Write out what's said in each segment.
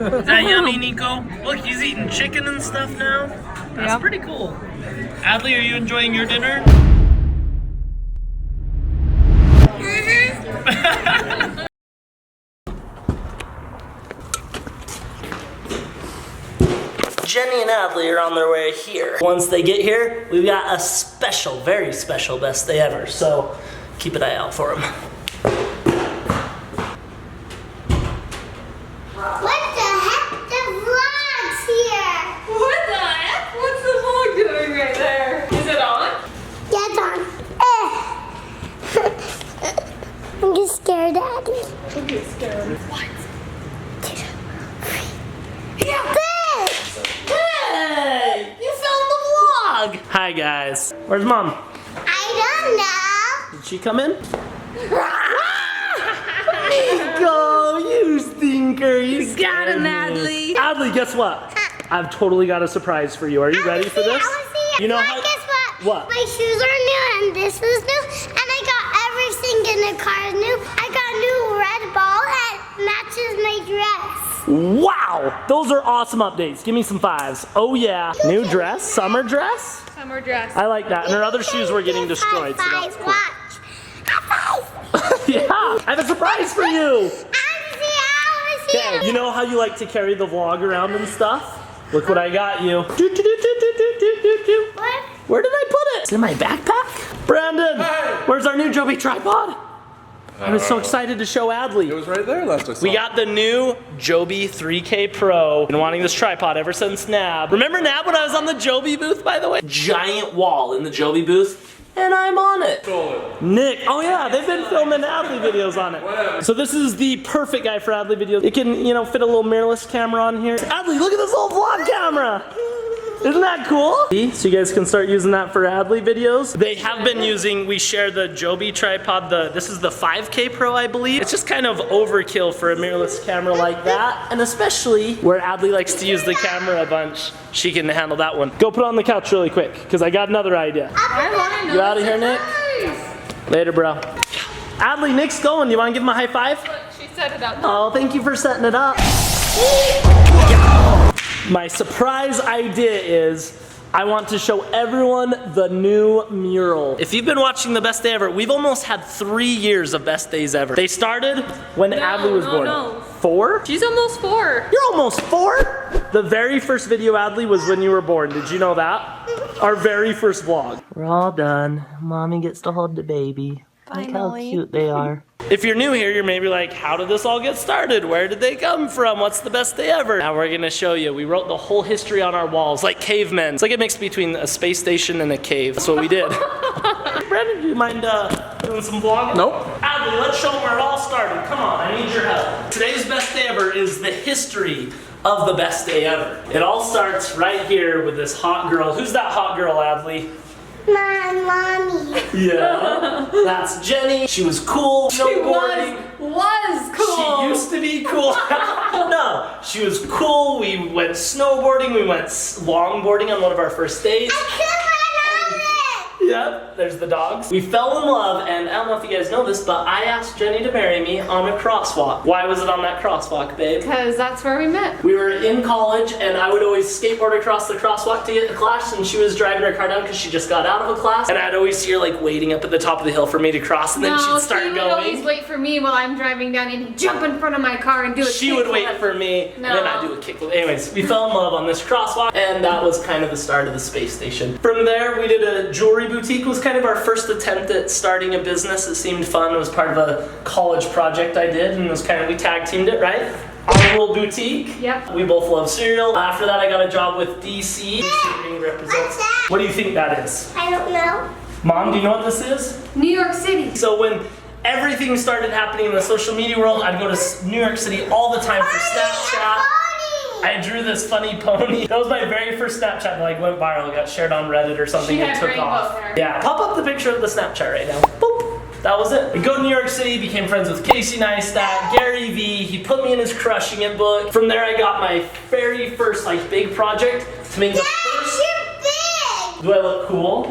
Is that yummy, Niko? Look, he's eating chicken and stuff now. That's pretty cool. Adley, are you enjoying your dinner? Jenny and Adley are on their way here. Once they get here, we've got a special, very special best day ever. So keep an eye out for them. What the heck? The vlog's here. What the heck? What's the vlog doing right there? Is it on? Yeah, it's on. I'm just scared, Daddy. Don't get scared. What? Yeah. Hey, you filmed the vlog. Hi guys. Where's Mom? I don't know. Did she come in? Niko, you stinker. You Got him, Adley. Adley, guess what? I've totally got a surprise for you. Are you ready for this? You know how? Guess what? What? My shoes are new and this is new and I got everything in the car new. I got new red ball that matches my dress. Wow, those are awesome updates. Give me some fives. Oh yeah, new dress, summer dress. Summer dress. I like that. And her other shoes were getting destroyed. So High that's five, cool. watch. High five. Yeah, I have a surprise for you. I was here. Okay, you know how you like to carry the vlog around and stuff? Look what I got you. What? Where did I put it? It's in my backpack. Brandon, where's our new Joby tripod? I was so excited to show Adley. It was right there last I saw. We got the new Joby 3K Pro. Been wanting this tripod ever since Nab. Remember Nab when I was on the Joby booth, by the way? Giant wall in the Joby booth, and I'm on it. Nick, oh yeah, they've been filming Adley videos on it. Whatever. So this is the perfect guy for Adley videos. It can, you know, fit a little mirrorless camera on here. Adley, look at this little vlog camera. Isn't that cool? See? So you guys can start using that for Adley videos. They have been using, we share the Joby tripod, this is the 5K Pro, I believe. It's just kind of overkill for a mirrorless camera like that, and especially where Adley likes to use the camera a bunch, she can handle that one. Go put it on the couch really quick, because I got another idea. I want to know. You out of here, Nick? Nice. Later, bro. Adley, Nick's going. You want to give him a high five? Look, she set it up. Oh, thank you for setting it up. My surprise idea is I want to show everyone the new mural. If you've been watching the best day ever, we've almost had 3 years of best days ever. They started when Adley was born. No. 4? She's almost 4. You're almost 4? The very first video, Adley, was when you were born. Did you know that? Our very first vlog. We're all done. Mommy gets to hold the baby. Look how cute they are. If you're new here, you're maybe like, how did this all get started? Where did they come from? What's the best day ever? Now we're gonna show you. We wrote the whole history on our walls, like cavemen. It's like a mix between a space station and a cave. That's what we did. Brandon, do you mind doing some vlogging? Nope. Adley, let's show them where it all started. Come on, I need your help. Today's best day ever is the history of the best day ever. It all starts right here with this hot girl. Who's that hot girl, Adley? My mommy. Yeah, that's Jenny. She was cool. She was cool. She used to be cool. No, she was cool. We went snowboarding. We went longboarding on one of our first days. Yep, there's the dogs. We fell in love, and I don't know if you guys know this, but I asked Jenny to marry me on a crosswalk. Why was it on that crosswalk, babe? Because that's where we met. We were in college, and I would always skateboard across the crosswalk to get to class, and she was driving her car down because she just got out of a class, and I'd always see her like waiting up at the top of the hill for me to cross, and then she'd start she would going. always wait for me while I'm driving down and he'd jump in front of my car and do a She would wait for me, and then I'd do a kickflip. Anyways, we fell in love on this crosswalk, and that was kind of the start of the space station. From there, we did a jewelry boutique. It was kind of our first attempt at starting a business. It seemed fun. It was part of a college project I did, and it was kind of, we tag teamed it, right? Our little boutique. Yep. We both love cereal. After that, I got a job with DC. What's that? What do you think that is? I don't know. Mom, do you know what this is? New York City. So when everything started happening in the social media world, I'd go to New York City all the time for Snapchat. I drew this funny pony. That was my very first Snapchat that like went viral. It got shared on Reddit or something She and had took rainbow off. hair. Yeah, pop up the picture of the Snapchat right now. Boop. That was it. We go to New York City, became friends with Casey Neistat, Gary Vee. He put me in his Crushing It book. From there, I got my very first like big project to make the first. You're big. Do I look cool?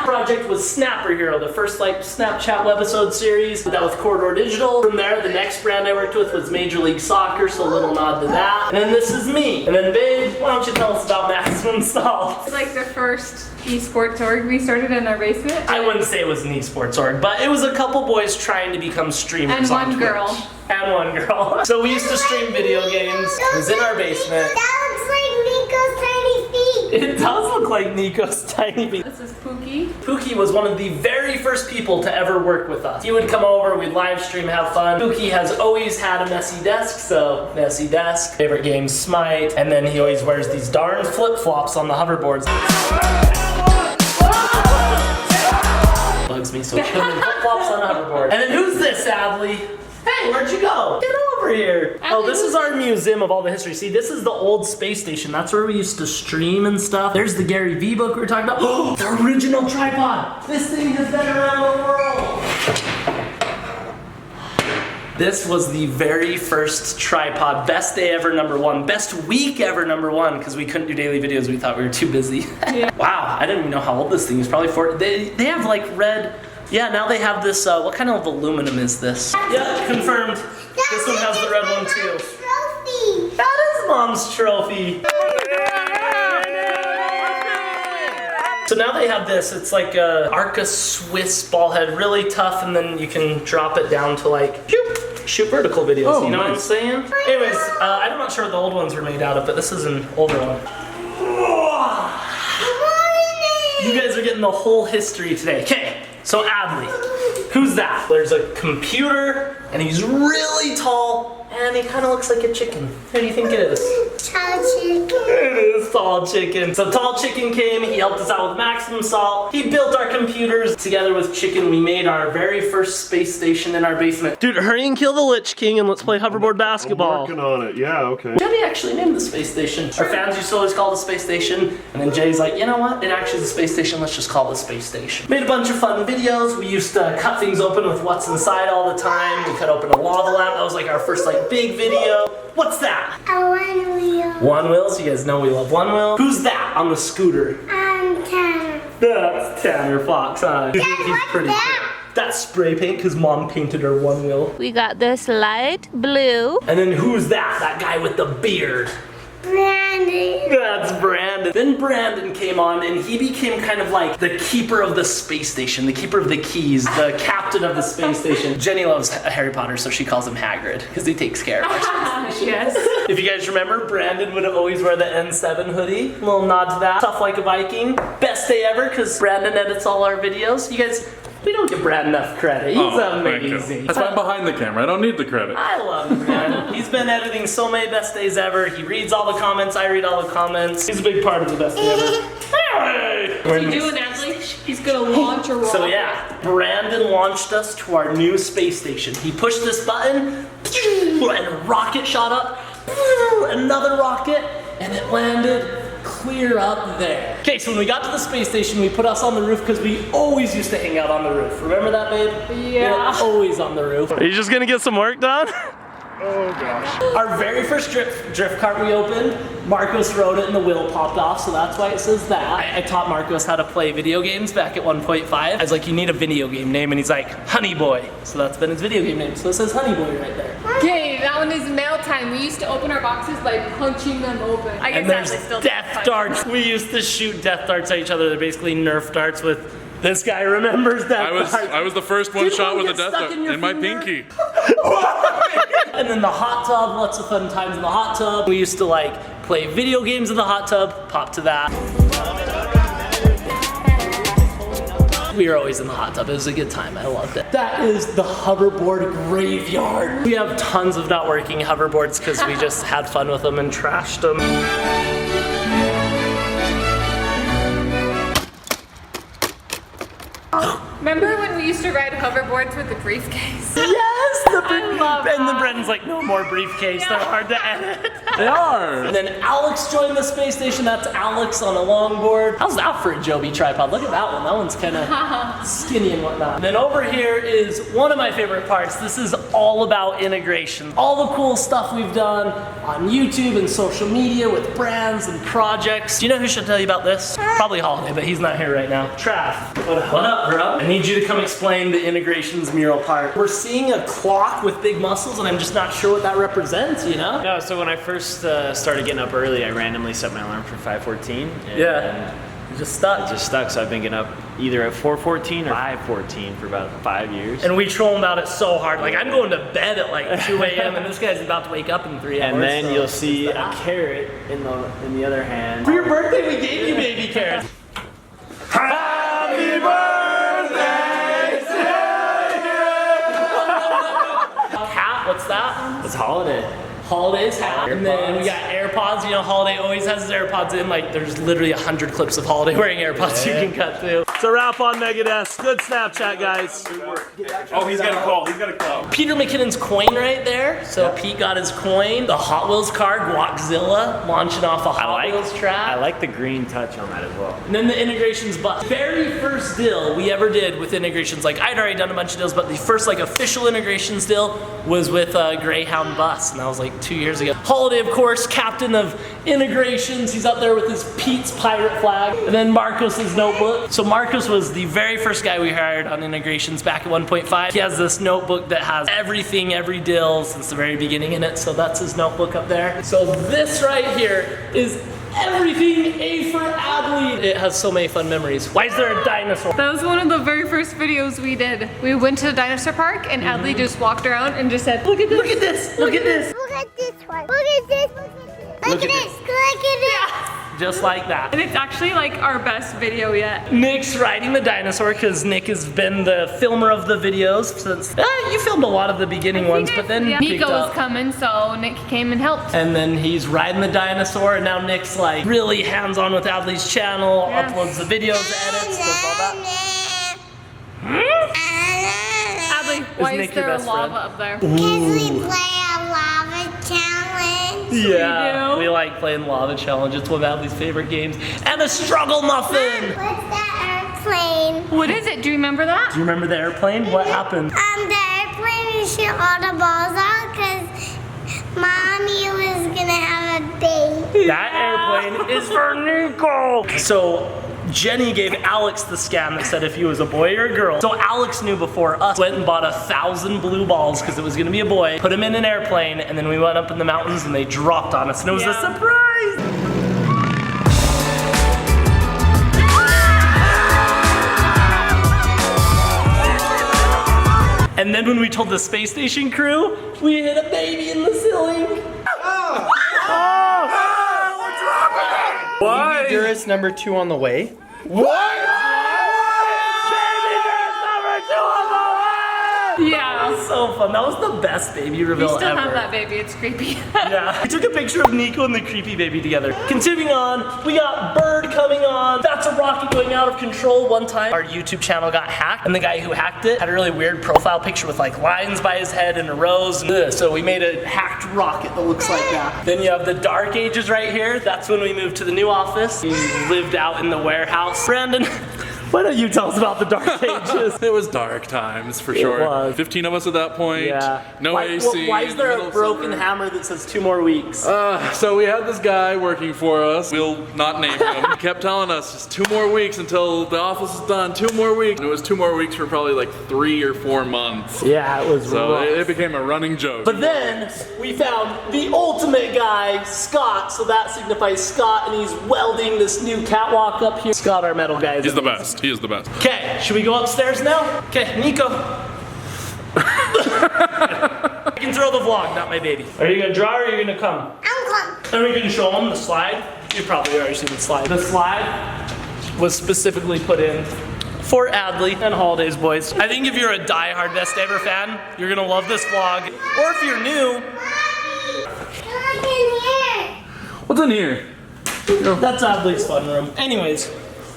Project was Snapper Hero, the first like Snapchat webisode series. Did that with Corridor Digital. From there, the next brand I worked with was Major League Soccer, so a little nod to that. And then this is me. And then babe, why don't you tell us about Maximum Salt? It's like the first esports org we started in our basement. I wouldn't say it was an esports org, but it was a couple boys trying to become streamers And on one Twitch. girl. And one girl. So we used to stream video games. It was in our basement. That looks like Niko's tiny feet. It does look like Niko's tiny feet. This is Pookie. Pookie was one of the very first people to ever work with us. He would come over, we'd live stream, have fun. Pookie has always had a messy desk, so messy desk. Favorite game, Smite. And then he always wears these darn flip-flops on the hoverboards. Bugs me so killing flip-flops on a hoverboard. And then who's this, Adley? Hey, where'd you go? Get over here. Oh, this is our museum of all the history. See, this is the old space station. That's where we used to stream and stuff. There's the Gary Vee book we were talking about. Oh, the original tripod. This thing has been around the world. This was the very first tripod. Best day ever, #1. Best week ever, #1, because we couldn't do daily videos. We thought we were too busy. Yeah. Wow, I didn't even know how old this thing is. Probably 4. They have like red. Yeah, now they have this, what kind of aluminum is this? Yeah, confirmed. This one has the red one too. Trophy. That is Mom's trophy. So now they have this, it's like a Arca Swiss ball head, really tough, and then you can drop it down to like, shoot vertical videos, Oh, you know nice. what I'm saying? Anyways, I'm not sure what the old ones were made out of, but this is an older one. You guys are getting the whole history today. Okay. So Adley, who's that? There's a computer, and he's really tall, and he kind of looks like a chicken. Who do you think it is? Tall chicken. It is Tall Chicken. So Tall Chicken came, he helped us out with Maximum Salt. He built our computers. Together with Chicken, we made our very first space station in our basement. Dude, hurry and kill the Lich King and let's play hoverboard basketball. I'm working on it. Yeah, okay. Jenny actually named the space station. Our fans used to always call it the space station, and then Jay's like, you know what? It actually is a space station, let's just call it the space station. Made a bunch of fun videos. We used to cut things open with what's inside all the time. We cut open a lava lamp. That was like our first like big video. What's that? A one wheel. One wheel, so you guys know we love one wheel. Who's that on the scooter? Tanner. That's Tanner Fox, huh? He's what's pretty that? cool. That's spray paint because Mom painted her one wheel. We got this light blue. And then who's that? That guy with the beard. Brandon. That's Brandon. Then Brandon came on and he became kind of like the keeper of the space station, the keeper of the keys, the captain of the space station. Jenny loves Harry Potter, so she calls him Hagrid because he takes care of our space station. Yes. If you guys remember, Brandon would always wear the N7 hoodie. Little nod to that. Tough like a Viking. Best day ever because Brandon edits all our videos. You guys, we don't give Brad enough credit. He's Thank you. amazing. That's why I'm behind the camera. I don't need the credit. I love Brad. He's been editing so many best days ever. He reads all the comments. I read all the comments. He's a big part of the best day ever. Hey! What are you doing, Adley? He's gonna launch a rocket. So yeah, Brandon launched us to our new space station. He pushed this button, and a rocket shot up, another rocket, and it landed clear up there. Okay, so when we got to the space station, we put us on the roof because we always used to hang out on the roof. Remember that, babe? Yeah. We were always on the roof. Are you just gonna get some work done? Oh gosh. Our very first drift cart we opened, Marcos rode it and the wheel popped off, so that's why it says that. I taught Marcos how to play video games back at 1.5. I was like, you need a video game name, and he's like, Honey Boy. So that's been his video game name, so it says Honey Boy right there. Okay, that one is mail time. We used to open our boxes by punching them open. I And guess there's Adley still Death punch. Darts. We used to shoot Death Darts at each other. They're basically Nerf darts with, this guy remembers Death Darts. I was the first one Did shot one with a get death stuck dart in your in my finger? pinky. And then the hot tub, lots of fun times in the hot tub. We used to like play video games in the hot tub, pop to that. We were always in the hot tub. It was a good time. I loved it. That is the hoverboard graveyard. We have tons of not working hoverboards because we just had fun with them and trashed them. Remember when we used to ride hoverboards with the briefcase? Yes! And then Brendan's like, no more briefcase. They're hard to edit. They are. And then Alex joined the space station. That's Alex on a longboard. How's that for a Joby tripod? Look at that one. That one's kind of skinny and whatnot. And then over here is one of my favorite parts. This is all about integration. All the cool stuff we've done on YouTube and social media with brands and projects. Do you know who should tell you about this? Probably Holladay, but he's not here right now. Trav. What up, bro? I need you to come explain the integrations mural part. We're seeing a clock with big muscles, and I'm just not sure what that represents, you know? No, so when I first started getting up early, I randomly set my alarm for 5:14. Yeah. It just stuck. It just stuck, so I've been getting up either at 4:14 or 5:14 for about 5 years. And we troll him about it so hard. Like, I'm going to bed at like 2 a.m. and this guy's about to wake up in 3 hours. And then so you'll see a carrot in the other hand. For your birthday, we gave you baby carrots. Happy birthday to you! Hat, what's that? It's Holladay. Holladay's hat. And then we got AirPods. You know, Holladay always has his AirPods in. Like, there's literally 100 clips of Holladay wearing AirPods you can cut to. It's a wrap on Megadeth. Good Snapchat, guys. Oh, he's got a call. He's got a call. Peter McKinnon's coin right there. So Pete got his coin. The Hot Wheels car, Guaczilla, launching off a Hot Wheels track. I like the green touch on that as well. And then the integrations bus. Very first deal we ever did with integrations, like I'd already done a bunch of deals, but the first like official integrations deal was with a Greyhound bus, and that was like 2 years ago. Holladay, of course, captain of integrations. He's up there with his Pete's pirate flag. And then Marcos's notebook. So Marcos was the very first guy we hired on integrations back at 1.5. He has this notebook that has everything, every deal since the very beginning in it. So that's his notebook up there. So this right here is everything A for Adley. It has so many fun memories. Why is there a dinosaur? That was one of the very first videos we did. We went to the dinosaur park and Adley just walked around and just said, look at this, Look at this, look at this. Look at this one. Look at this. Look at this. Look at this. Just like that. And it's actually like our best video yet. Nick's riding the dinosaur because Nick has been the filmer of the videos since, you filmed a lot of the beginning ones, but then picked Niko was up. coming, so Nick came and helped. And then he's riding the dinosaur, and now Nick's like really hands-on with Adley's channel, Yes. uploads the videos, edits, does all that. Adley, why Nick is your there best lava friend? up there? Because we play a lava challenge. Yeah, do. we like playing Lava Challenge. It's one of Adley's favorite games. And a struggle muffin. What's that airplane? What is it? Do you remember that? Do you remember the airplane? What happened? The airplane we shoot all the balls out because Mommy was gonna have a baby. That airplane is for Niko. So Jenny gave Alex the scam that said if he was a boy or a girl. So Alex knew before us, went and bought 1,000 blue balls because it was gonna be a boy, put him in an airplane, and then we went up in the mountains and they dropped on us, and it was a surprise. And then when we told the space station crew, we hit a baby in the ceiling. Why? Shonduras number 2 on the way. Yeah. That was so fun. That was the best baby We reveal still ever. have that baby. It's creepy. Yeah. We took a picture of Niko and the creepy baby together. Continuing on, we got Bird coming on. That's a rocket going out of control. One time, our YouTube channel got hacked, and the guy who hacked it had a really weird profile picture with like lines by his head and a rose. And so we made a hacked rocket that looks like that. Then you have the Dark Ages right here. That's when we moved to the new office. We lived out in the warehouse. Brandon, why don't you tell us about the Dark Ages? It was dark times for sure. was. 15 of us at that point. Yeah. No why, AC. Why is there middle a of broken summer. hammer that says 2 more weeks? So we had this guy working for us. We'll not name him. He kept telling us just 2 more weeks until the office is done. 2 more weeks. And it was 2 more weeks for probably like 3 or 4 months. Yeah, it was So rough. it became a running joke. But then we found the ultimate guy, Scott. So that signifies Scott, and he's welding this new catwalk up here. Scott, our metal guy, is He's the amazing. best. He is the best. Okay, should we go upstairs now? Okay, Niko. I can throw the vlog, not my baby. Are you gonna draw or are you gonna come? I'm coming. Are we gonna show them the slide? You've probably already seen the slide. The slide was specifically put in for Adley and Holladay's boys. I think if you're a die-hard Best Ever fan, you're gonna love this vlog. Or if you're new, Look in here. What's in here? that's Adley's fun room. Anyways,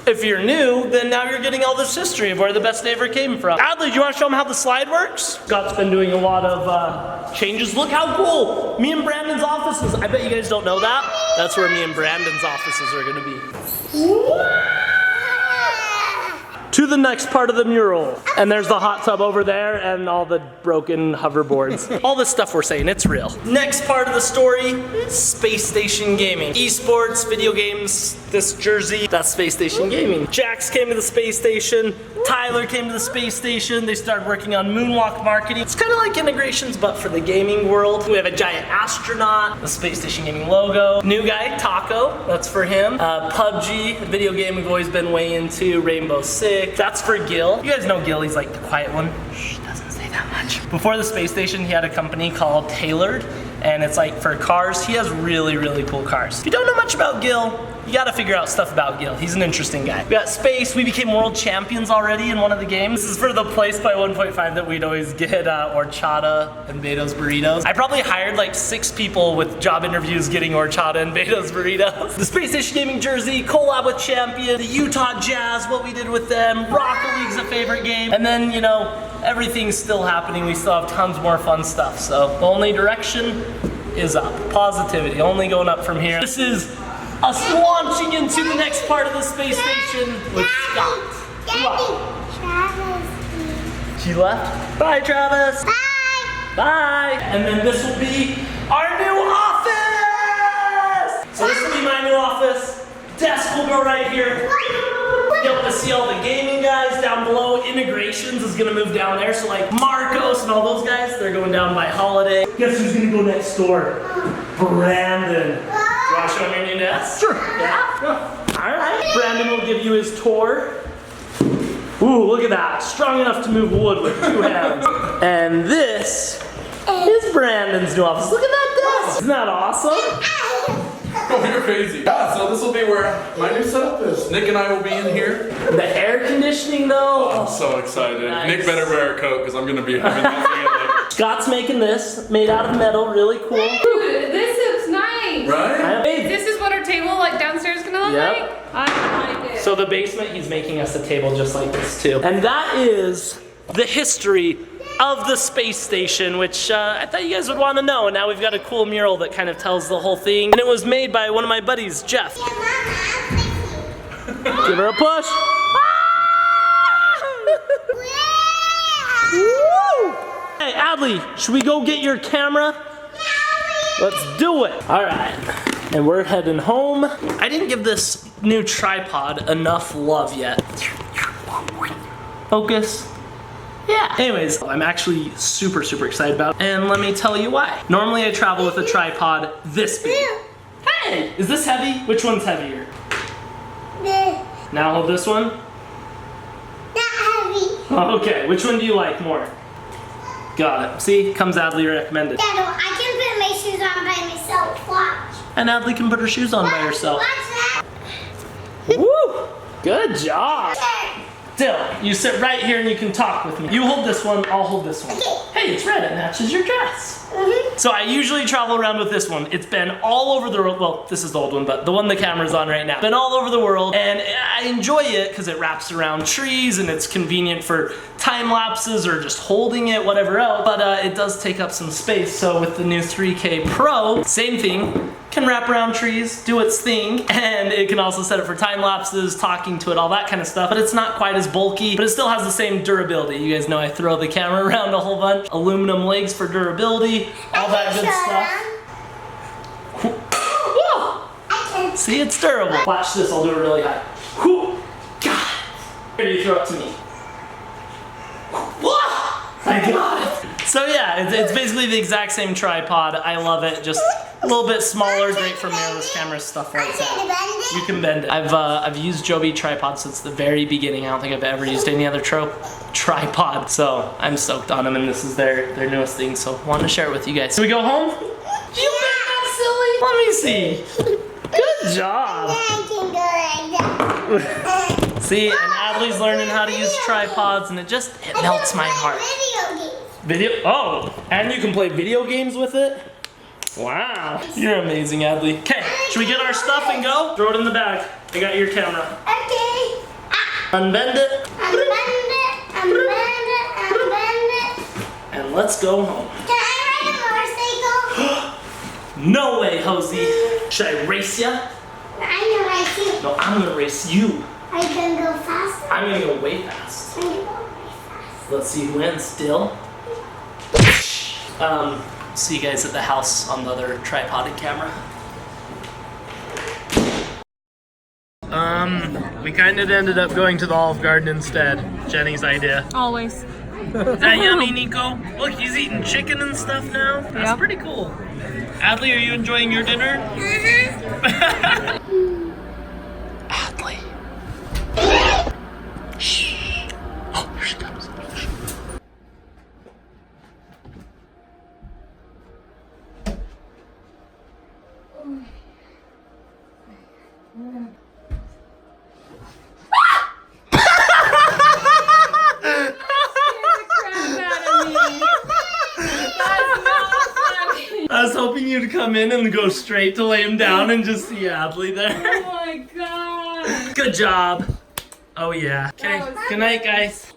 If you're new, then now you're getting all this history of where the best day ever came from. Adley, do you want to show them how the slide works? Scott's been doing a lot of changes. Look how cool! Me and Brandon's offices. I bet you guys don't know that. That's where me and Brandon's offices are gonna be. To the next part of the mural. And there's the hot tub over there and all the broken hoverboards. All this stuff we're saying, it's real. Next part of the story, Space Station Gaming. Esports, video games, this jersey, that's Space Station Gaming. Jax came to the space station, Tyler came to the space station, they started working on moonwalk marketing. It's kind of like integrations, but for the gaming world. We have a giant astronaut, the Space Station Gaming logo. New guy, Taco, that's for him. PUBG, a video game we've always been way into, Rainbow Six. That's for Gil. You guys know Gil, he's like the quiet one. Shh, doesn't say that much. Before the space station, he had a company called Tailored, and it's like for cars. He has really, really cool cars. If you don't know much about Gil, you gotta figure out stuff about Gil. He's an interesting guy. We got space. We became world champions already in one of the games. This is for the place by 1.5 that we'd always get horchata and Beto's burritos. I probably hired like 6 people with job interviews getting horchata and Beto's burritos. The Space Station Gaming jersey, collab with Champion, the Utah Jazz, what we did with them, Rocket League's a favorite game, and then, you know, everything's still happening. We still have tons more fun stuff. So the only direction is up. Positivity, only going up from here. This is us launching into the next part of the space station with Scott. Travis. She left? Bye, Travis. Bye. Bye. And then this will be our new office. So this will be my new office. Desk will go right here. Be able to see all the gaming guys down below. Integrations is gonna move down there. So like Marcos and all those guys, they're going down by Holladay. Guess who's gonna go next door? Brandon. You want to show me your new desk? Sure. Yeah? All right. Brandon will give you his tour. Ooh, look at that. Strong enough to move wood with 2 hands. And this is Brandon's new office. Look at that desk. Isn't that awesome? Oh, you're crazy. Yeah, so this will be where my new setup is. Nick and I will be in here. The air conditioning though. I'm so excited. Nice. Nick better wear a coat because I'm going to be having that thing later. Scott's making this, made out of metal, really cool. Dude, this looks nice. Right? This is what our table like downstairs is gonna look like? I like it. So the basement, he's making us a table just like this too. And that is the history of the space station, which I thought you guys would want to know. And now we've got a cool mural that kind of tells the whole thing. And it was made by one of my buddies, Jeff. Give her a push. Woo! Hey, Adley, should we go get your camera? Let's do it. All right, and we're heading home. I didn't give this new tripod enough love yet. Focus. Yeah. Anyways, I'm actually super excited about it, and let me tell you why. Normally I travel with a tripod this big. Hey, is this heavy? Which one's heavier? Now hold this one. Not heavy. Okay, which one do you like more? Got it. See, comes Adley recommended. Dad, I can put my shoes on by myself. Watch. And Adley can put her shoes on by herself. Watch that. Woo! Good job. Dill, you sit right here and you can talk with me. You hold this one, I'll hold this one. Hey, it's red, it matches your dress. So I usually travel around with this one. It's been all over the world. Well, this is the old one, but the one the camera's on right now. Been all over the world, and I enjoy it because it wraps around trees and it's convenient for time lapses or just holding it, whatever else. But it does take up some space. So with the new 3K Pro, same thing. Can wrap around trees, do its thing, and it can also set it for time lapses, talking to it, all that kind of stuff. But it's not quite as bulky, but it still has the same durability. You guys know I throw the camera around a whole bunch. Aluminum legs for durability, all that good stuff. See, it's durable. Watch this, I'll do it really high. God. Here, you throw it to me. I got it. So yeah, it's basically the exact same tripod. I love it. Just a little bit smaller, great for mirrorless cameras, stuff like that. You can bend it. I've used Joby tripods since the very beginning. I don't think I've ever used any other tripod. So I'm stoked on them, and this is their newest thing. So I wanted to share it with you guys. Can we go home? You think that's silly? Let me see. Good job. See, and Adley's learning how to use tripods, and it melts my heart. Oh, and you can play video games with it? Wow, you're amazing, Adley. Okay, should we get our stuff and go? Throw it in the bag. I got your camera. Okay. Unbend it. Unbend it, unbend it, unbend it. And let's go home. Can I ride a motorcycle? No way, Hosey. Should I race ya? I'm gonna race you. No, I'm gonna race you. Are you gonna go faster? I'm gonna go way fast. I'm gonna go way fast. Let's see who wins. Still. See you guys at the house on the other tripoded camera. We kind of ended up going to the Olive Garden instead. Jenny's idea. Always. Is that yummy, Niko? Look, he's eating chicken and stuff now. That's Yep. pretty cool. Adley, are you enjoying your dinner? Adley. Shh. Oh, here she comes. I was hoping you'd come in and go straight to lay him down and just see Adley there. Oh my god. Good job. Oh yeah. Okay, good night guys.